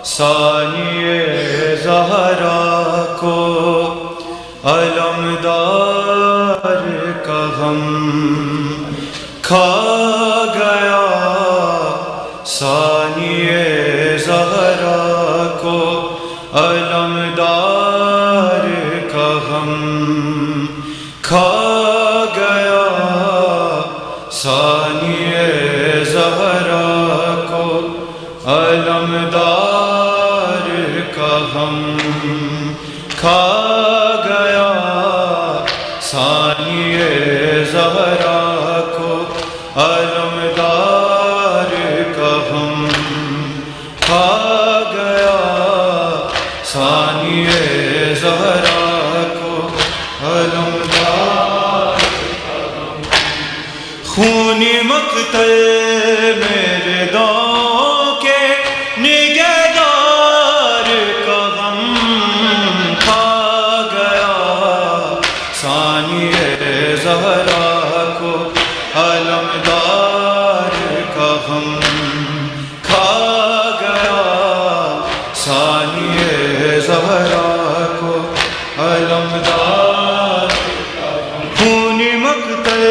ثانی زہرا کو علمدار کا غم کھا گیا، ثانی زہرا کو علمدار کا غم کھا گیا، ثانی زہرا کو علمدار کا غم کھا گیا، ثانی زہرا کو علمدار کا غم کھا گیا، ثانی زہرا کو علمدار کا غم۔ خونی مقتل میرے داؤں کے نگہدار کا غم کھا گیا، ثانی زہرا کو علمدار کا غم کھا گیا، ثانی زہرا کو علمدار کا غم۔ خونی مقتل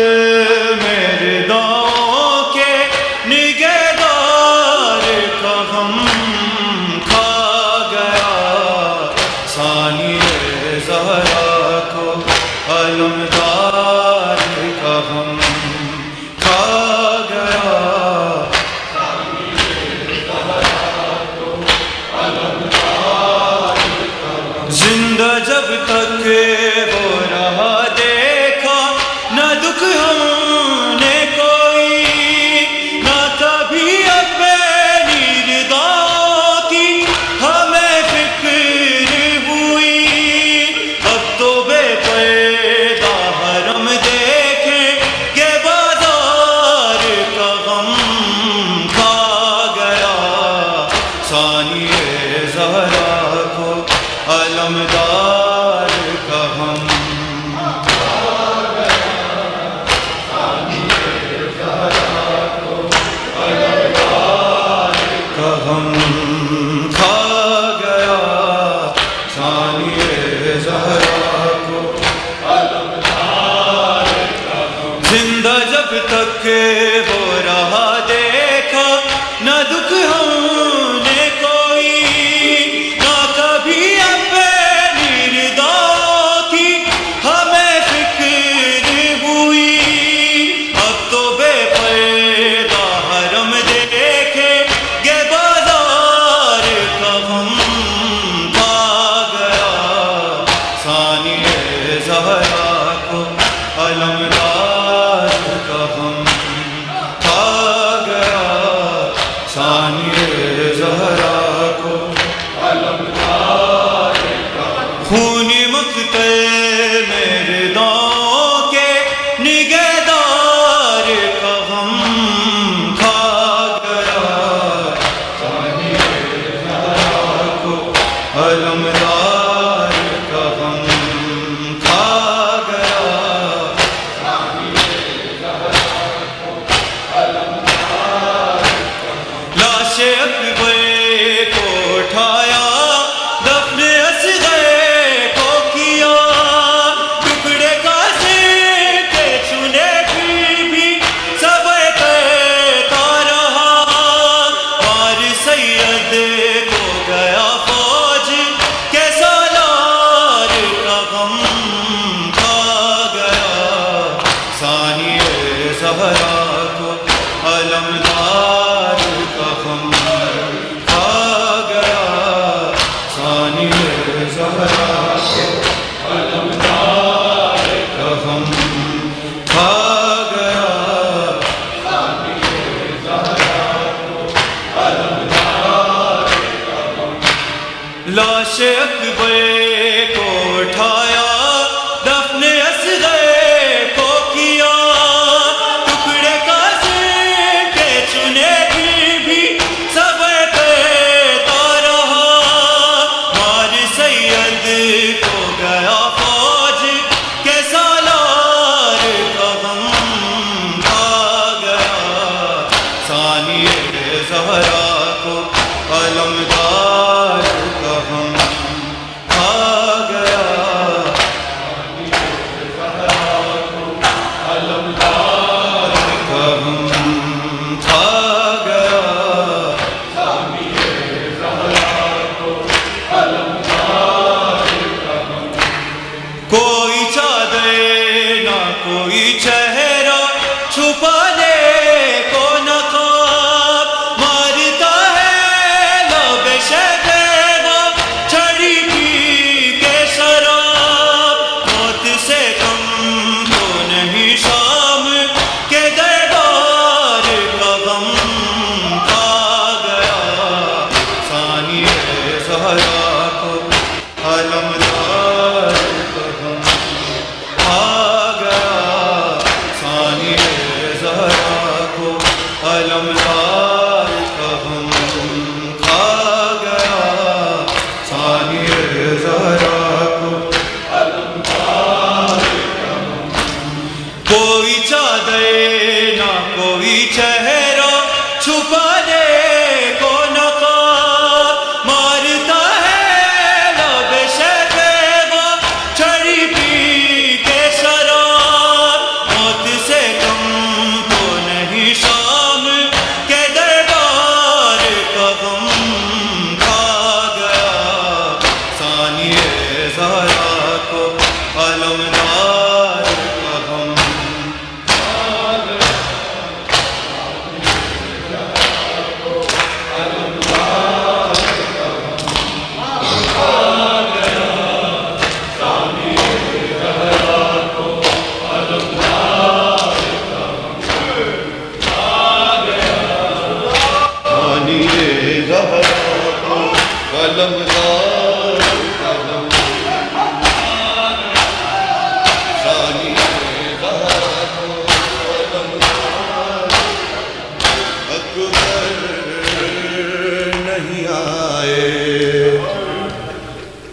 میرے داؤں کے نگہدار کا غم کھا گیا، ثانی زہرا کو علمدار کا غم کھا گیا، ثانی زہرا کو علمدار کا غم۔ زندہ جب تک وہ رہا دیکھا نہ دکھ ہم نے کوئی، نہ کبھی اپنی رضا کی ہمیں فکر ہوئی۔ اب تو بے پردہ حرم دیکھیں کہ بازار کا غم کھا گیا، ثانی زہرا کو علمدار کا غم کھا گیا، ثانی زہرا کو علمدار کا غم کھا گیا، ثانی زہرا کو علمدار کا غم۔ زندہ جب تک وہ رہا دیکھا نہ دکھ ہم نے کوئی، نہ کبھی اپنی رضا کی ہمیں فکر ہوئی۔ اب تو بے پردہ حرم دیکھے گے بازار کا غم کھا گیا، ثانی زہرا کو علمدار کا غم کھا گیا، ثانی زہرا کو علمدار کا غم۔ خونی مقتل میرے داؤں کے نگہدار کا غم کھا گیا، ثانی زہرا کو علمدار کا غم کھا گیا، ثانی زہرا کو علمدار کا غم۔ لاش اکبر کو اٹھایا، دفن اصغر کو کیا، ٹکڑے قاسم کے چنے پھر بھی سب کہتا رہا، اور سید کو گیا فوج کے سالار کا غم کھا گیا، ثانی زہرا کو علمدار کا غم کھا گیا، ثانی زہرا کو علمدار کا غم کھا گیا، ثانی زہرا کو علمدار کا غم۔ لاش اکبر کو اٹھایا، دفن اصغر کو کیا، ٹکڑے قاسم کے چنے پھر بھی سب کہتا رہا، مار سید کو گیا فوج کے سالار کا غم کھا گیا، ثانی زہرا کو علمدار زہرا کو علمدار کہوں آ گیا ثانی زہرا کو علمدار کہوں آ گیا ثانی زہرا کو علمدار کہوں کوئی چادر نہ کوئی چہرہ چھپانے کو نقاب مارتا ہے لب شیخ چھڑی پی کے شراب موت سے کم تو نہیں شام کے دربار کا غم کھا گیا ثانی زہرا کو علمدار کا غم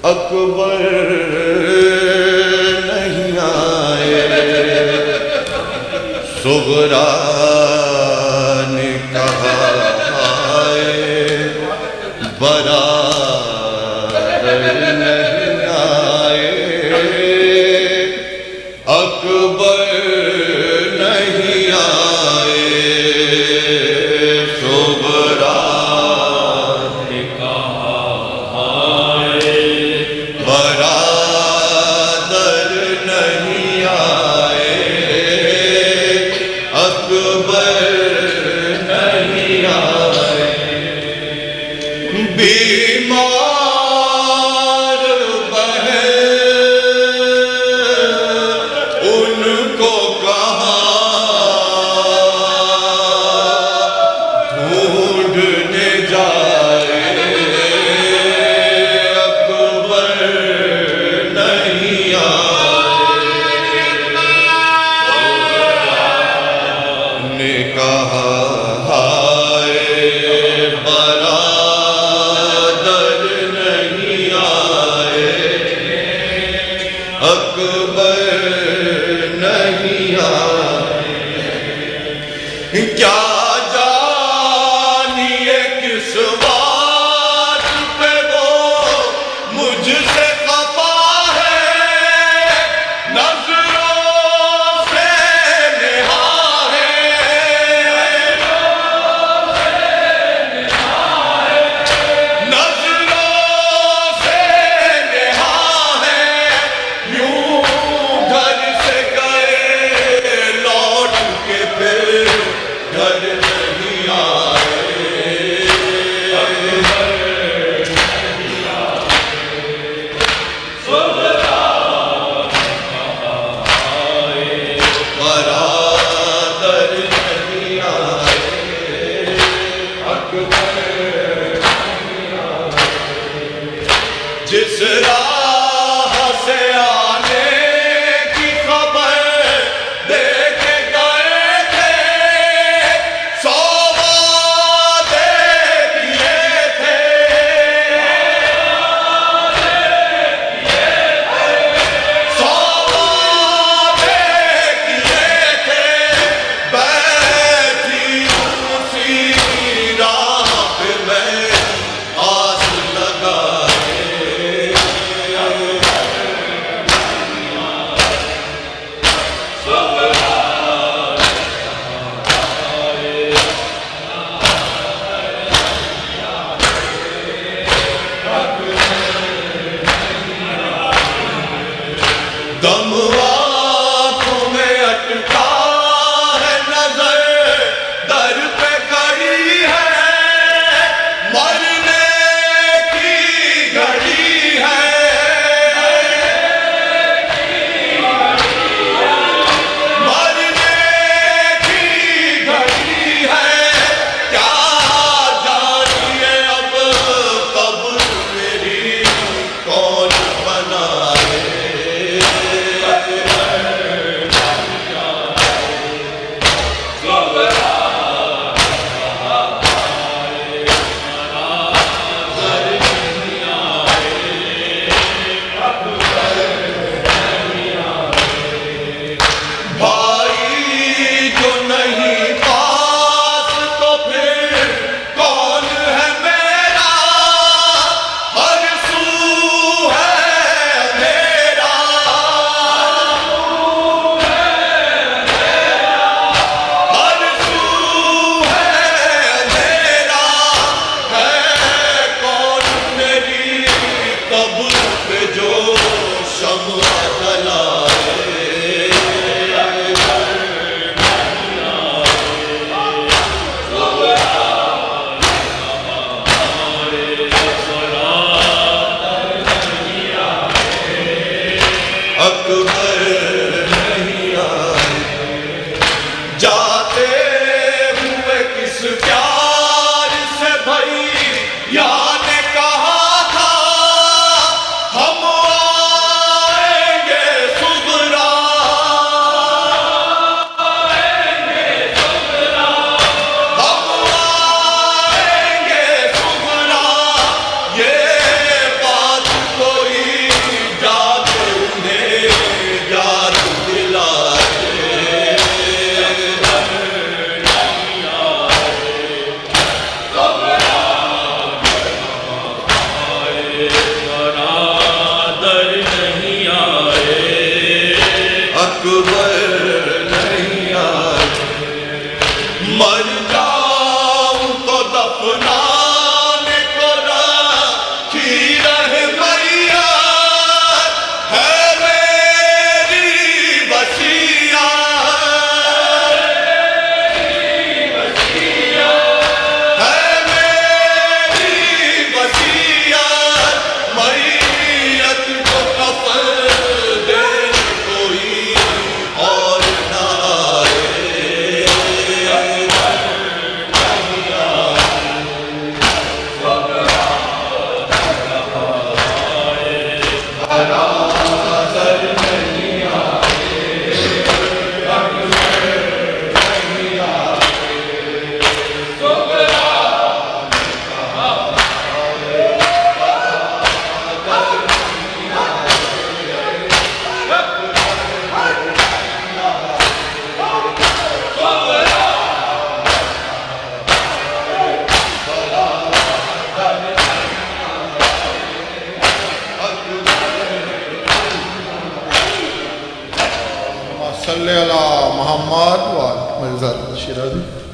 اکبر نہیں آئے صغرا نے کہا آئے برادر نہیں آئے اکبر نہیں آئے صغرا بیمار بہن ان کو کہاں ڈھونڈنے جائے اکبر نہیں آئے نے کہا اکبر نہیں آئے کیا جانیے کس بات پہ وہ مجھ سے خفا ہے نظروں سے نہا ہے نظروں سے نہا ہے یوں گھر سے گئے لوٹ کے پھر گھر نہیں آئے برادر نہیں آئے اکبر نہیں آئے جس راہ سے آنے کی خبر دے کے گئے تھے سو وعدے کیے تھے سو وعدے کیے تھے بیٹھی اسی راہ پہ میں آس لگائے دم آنکھوں میں اٹکا ہے نظر در پہ کھڑی ہے مرنے کی گھڑی ہے مرنے کی گھڑی ہے کیا جانیے اب قبر میری یا نے کہا تھا ہم آئیں گے صغرا، ہم آئیں گے صغرا، یہ بات کوئی جا کے انہیں یاد دلائے۔ اکبر نہیں آئے، مر جاؤں تو دفنانے کو رکھی رہے میت، ہے میری وصیت، ہے میری وصیت، میت کو کفن دے کوئی اور نہ آئے۔ صلی علی محمد و مرزا شیرازی۔